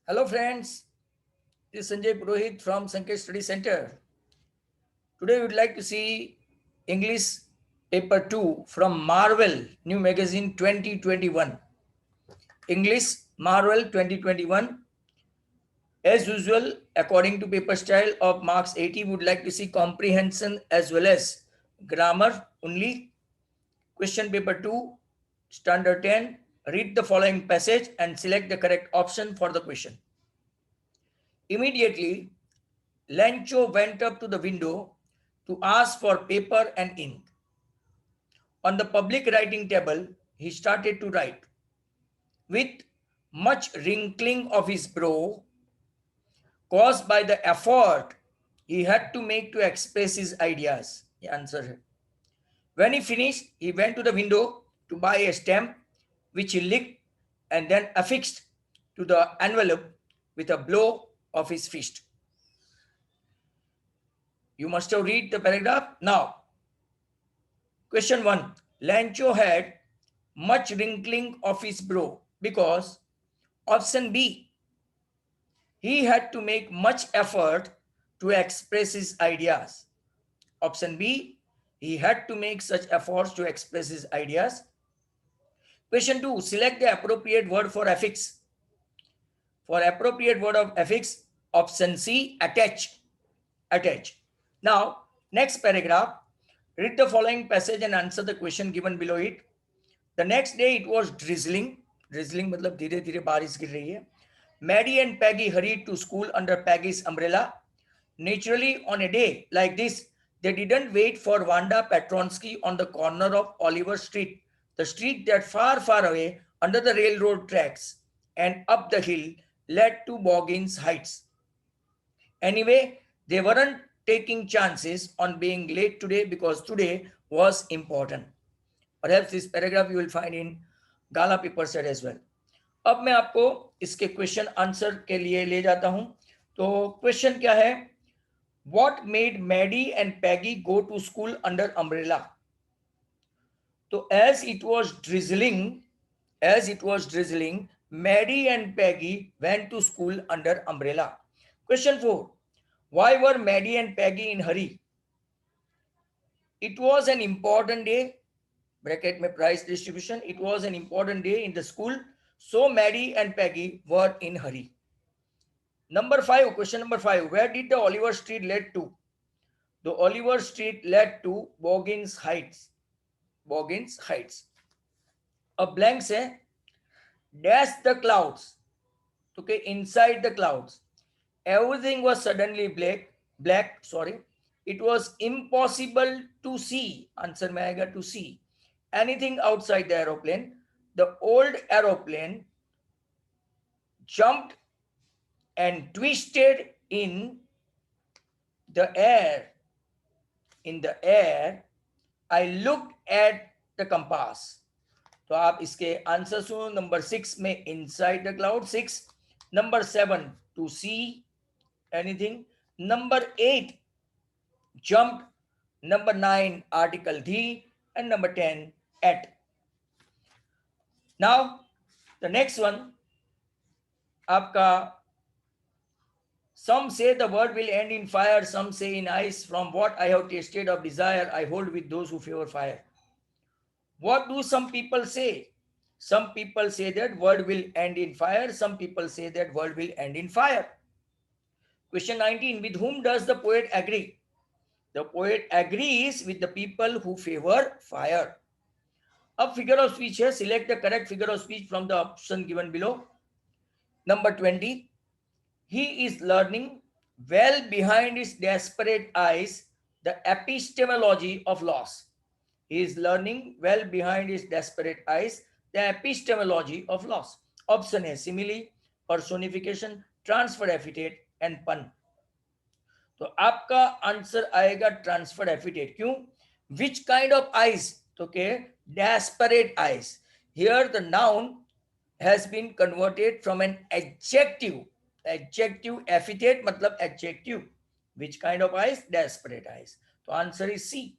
Hello friends, this is Sanjay Purohit from Sanket Study Center. Today we would like to see English paper 2 from Marvel New Magazine 2021. English Marvel 2021. As usual, according to paper style of marks 80, we would like to see comprehension as well as grammar only. Question paper 2, standard 10. Read the following passage and select the correct option for the question. Immediately, Lancho went up to the window to ask for paper and ink. On the public writing table, he started to write. With much wrinkling of his brow, caused by the effort he had to make to express his ideas, he answered. When he finished, he went to the window to buy a stamp, which he licked and then affixed to the envelope with a blow of his fist. You must have read the paragraph. Now, question 1. Lancho had much wrinkling of his brow because option B, he had to make much effort to express his ideas. Option B, he had to make such efforts to express his ideas. Question 2, select the appropriate word for affix. For appropriate word of affix, option C, attach. Attach. Now, next paragraph, read the following passage and answer the question given below it. The next day it was drizzling. Drizzling मतलब धीरे धीरे बारिश गिर रही है. Maddie and Peggy hurried to school under Peggy's umbrella. Naturally, on a day like this, they didn't wait for Wanda Petronsky on the corner of Oliver Street, the street that far, far away under the railroad tracks and up the hill led to Boggins Heights. Anyway, they weren't taking chances on being late today because today was important. Perhaps this paragraph you will find in Gala paper set as well. अब मैं आपको इसके question answer के लिए ले जाता हूं. तो क्वेश्चन क्या है? What made Maddie and Peggy go to school under umbrella? So as it was drizzling, Maddie and Peggy went to school under umbrella. Question 4. Why were Maddie and Peggy in hurry? It was an important day, bracket में prize distribution, it was an important day in the school, so Maddie and Peggy were in hurry. Number 5, question number 5, where did the Oliver Street lead to? The Oliver Street led to Boggins Heights. Boggins Heights. अब blank से dash the clouds. Okay, inside the clouds. Everything was suddenly black, sorry. It was impossible to see, answer में आएगा to see, anything outside the aeroplane. The old aeroplane jumped and twisted in the air. In the air, I looked at the compass. तो आप इसके answer सुनो. Number 6 में inside the cloud 6. Number 7 to see anything. Number 8 jumped. Number 9 article the, and number 10 at. Now the next one आपका, some say the word will end in fire, some say in ice. From what I have tasted of desire, I hold with those who favor fire. What do some people say? Some people say that word will end in fire. Some people say that word will end in fire. Question 19. With whom does the poet agree? The poet agrees with the people who favor fire. अब figure of speech है. Select the correct figure of speech from the option given below. Number 20. He is learning well behind his desperate eyes the epistemology of loss. He is learning well behind his desperate eyes the epistemology of loss. Option है simile, personification, transfer epithet and pun. तो आपका answer आएगा transfer एफिडेट. क्यों? Which kind of eyes? तो के desperate eyes. Here the noun has been converted from an adjective. Adjective epithet मतलब adjective. Which kind of eyes? Desperate eyes. तो answer is C.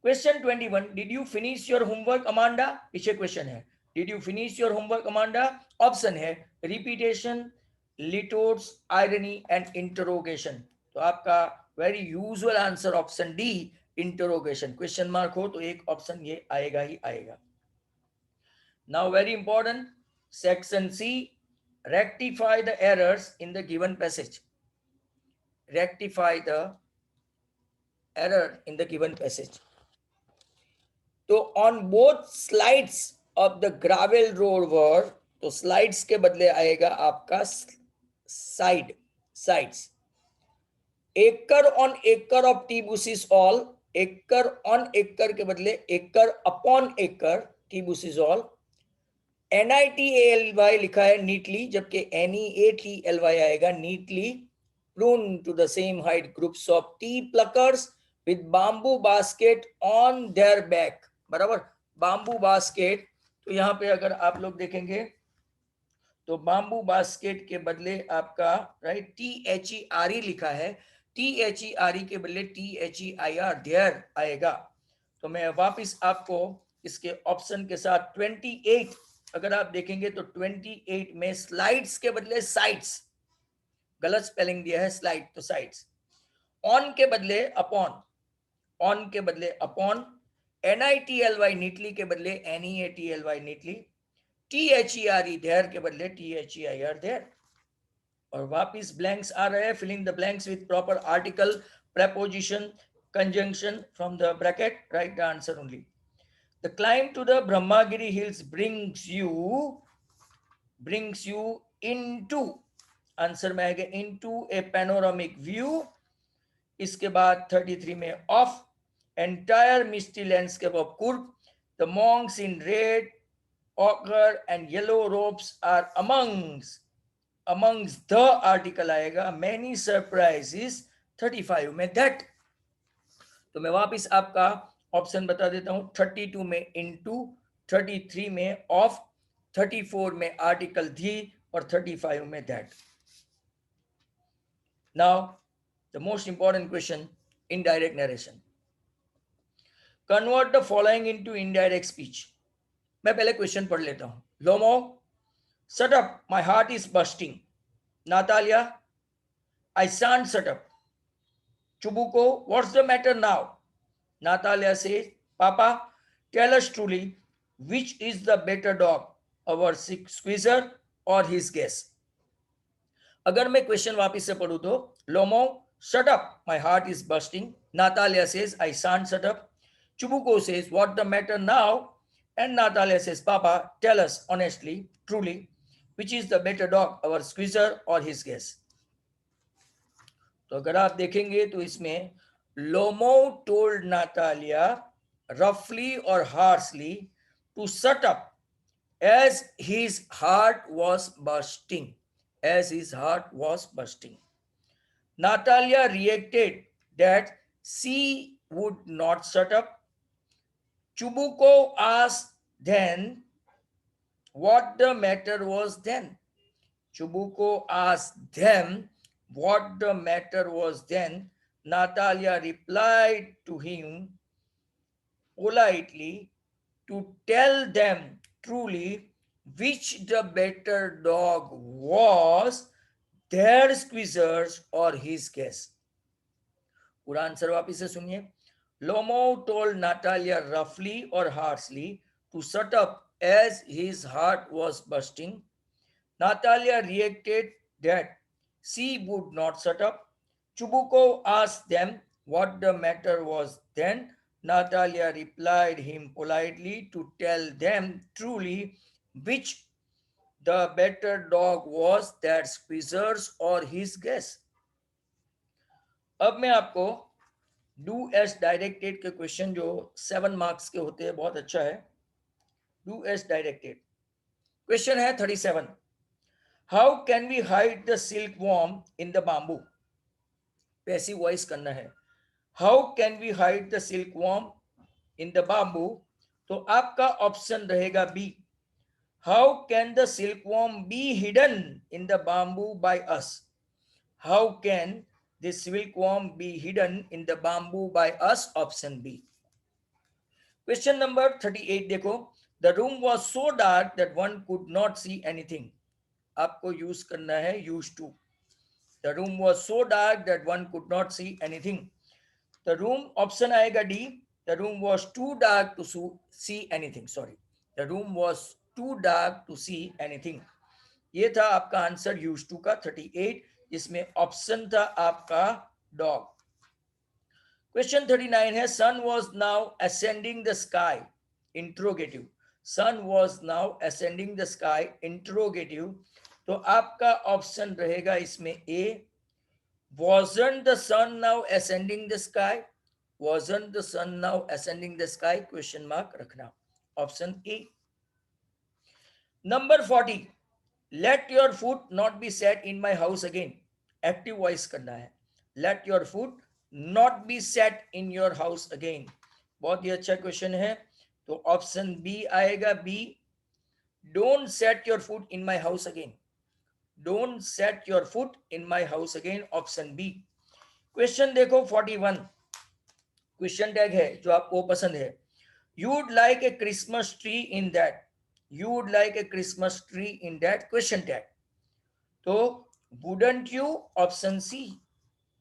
Question 21. Did you finish your homework, Amanda? पीछे question है. Did you finish your homework, Amanda? Option है repetition, litotes, irony and interrogation. तो आपका very usual answer option D, interrogation. Question mark हो तो एक option ये आएगा ही आएगा। Now very important, section C, rectify the errors in the given passage. Rectify the error in the given passage. तो on both slides of the gravel road were, तो slides के बदले आएगा आपका side, sides. Acre on acre of tea bushes all, acre on acre के बदले acre upon acre tea bushes all. NITALY लिखा है नीटली, जबकि NEATLY आएगा neatly. Prune to the same height groups of tea pluckers with bamboo basket on their back. बराबर, bamboo basket. तो यहाँ पे अगर आप लोग देखेंगे तो बाम्बू बास्केट के बदले आपका राइट THERE लिखा है, THERE के बदले THEIR देयर आएगा। तो मैं वापस आपको इसके ऑप्शन के साथ 28 अगर आप देखेंगे तो 28 में स्लाइड्स के बदले साइड्स, गलत स्पेलिंग दिया है, स्लाइड तो साइड्स। ऑन के बदले अपॉन, ऑन के बदले अपॉन। NITLY नीटली के बदले NEATLY नीटली। THERE देयर के बदले THEIR देयर। और वापिस ब्लैंक्स आ रहे हैं, filling the blanks with proper article, preposition, conjunction from the bracket. Write the answer only. The climb to the Brahmagiri hills brings you into, answer में आएगा into a panoramic view। इसके बाद 33 में of entire misty landscape of Kurg, the monks in red ochre and yellow robes are amongst the article आएगा many surprises 35 में that। तो मैं वापिस आपका ऑप्शन बता देता हूं, 32 में इनटू, 33 में ऑफ, 34 में आर्टिकल धी और 35 में that. Now the most important question, indirect narration. Convert the following into indirect speech. मैं पहले क्वेश्चन पढ़ लेता हूं। लोमो, shut up, my heart is bursting. Natalia, I shan't shut up. Chubuko, what's the matter now? Natalia says, Papa, tell us truly, which is the better dog, our squeezer or his guess? अगर मैं question वापिस से पढ़ू तो, लोमो, shut up, my heart is bursting. Natalia says, I shan't shut up. Chubuko says, what the matter now? And Natalia says, Papa, tell us honestly, truly, which is the better dog, our squeezer or his guess? तो अगर आप देखेंगे तो इसमें लोमो told Natalia roughly or harshly to shut up as his heart was bursting, as his heart was bursting. Natalia reacted that she would not shut up. Chubuko asked then what the matter was then. Chubuko asked them what the matter was then. Natalia replied to him politely to tell them truly which the better dog was, their squeezers or his guess. पूरा answer वापिस से सुनिए। Lomo told Natalia roughly or harshly to shut up as his heart was bursting. Natalia reacted that she would not shut up. Chubuko asked them what the matter was then. Natalia replied him politely to tell them truly which the better dog was, that Squeezers or his guess. अब मैं आपको do S directed के question जो 7 marks के होते हैं, बहुत अच्छा है। डू एस डायरेक्टेड क्वेश्चन है 37। How can we hide the silkworm in the bamboo? Passive voice करना है। How can we hide the silkworm in the bamboo? तो आपका ऑप्शन रहेगा B. How can the silkworm be hidden in the bamboo by us? How can the silkworm be hidden in the bamboo by us? Option B. Question number 38 देखो, the room was so dark that one could not see anything. आपको use करना है use too. The room was so dark that one could not see anything. The room option आएगा D, the room was too dark to see anything, sorry, the room was too dark to see anything. ये था आपका answer use to का 38, इसमें option था आपका dog. Question 39 है sun was now ascending the sky, interrogative. Sun was now ascending the sky, interrogative. तो आपका ऑप्शन रहेगा इसमें A, wasn't the sun now ascending the sky, wasn't the sun now ascending the sky, question mark रखना, option A. Number 40, let your foot not be set in my house again, active voice करना है, let your foot not be set in your house again. बहुत ही अच्छा question है, तो option B आएगा, B, don't set your foot in my house again, don't set your foot in my house again, option B. Question देखो 41, question tag है जो आपको पसंद है, you would like a Christmas tree in that, you would like a Christmas tree in that, question tag. तो wouldn't you, option C,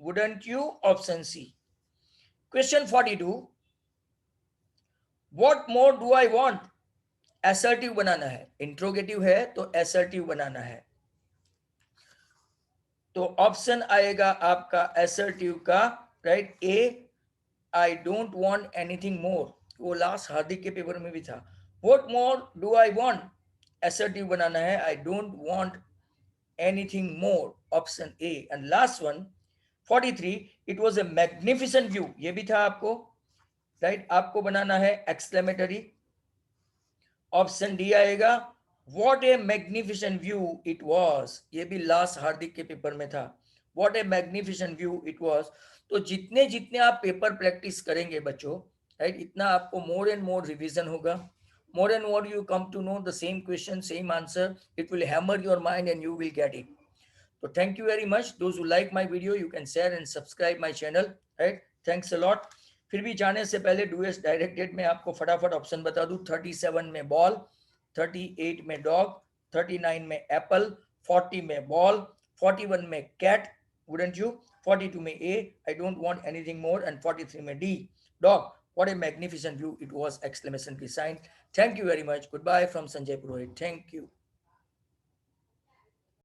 wouldn't you, option C. Question 42, what more do I want, assertive बनाना है, interrogative है तो assertive बनाना है, तो option आएगा आपका असर्टिव का, right, A, I don't want anything more, वो लास्ट हार्दिक के पेपर में भी था, what more do I want, assertive बनाना है, I don't want anything more, option A। and last one 43, it was a magnificent view, ये भी था आपको, राइट, आपको बनाना है एक्सक्लेमेटरी, ऑप्शन डी आएगा, what a magnificent view it was, ये भी लास्ट हार्दिक के पेपर में था, what a magnificent view it was। तो जितने जितने आप पेपर प्रैक्टिस करेंगे बच्चों, राइट, इतना आपको मोर एंड मोर रिवीजन होगा, more and more you come to know the same question, same answer, it will hammer your mind and you will get it। So thank you very much, those who like my video you can share and subscribe my channel, right, thanks a lot। फिर भी जाने से पहले डूएस directed में आपको फटाफट option बता दूं, 37 में बॉल, 38 में डॉग, 39 में एप्पल, 40 में बॉल, 41 में कैट, wouldn't you, 42 में A, I don't want anything more, and 43 में D, dog, what a magnificent view it was, exclamation sign। Thank you very much, goodbye from Sanjay Purohit, thank you।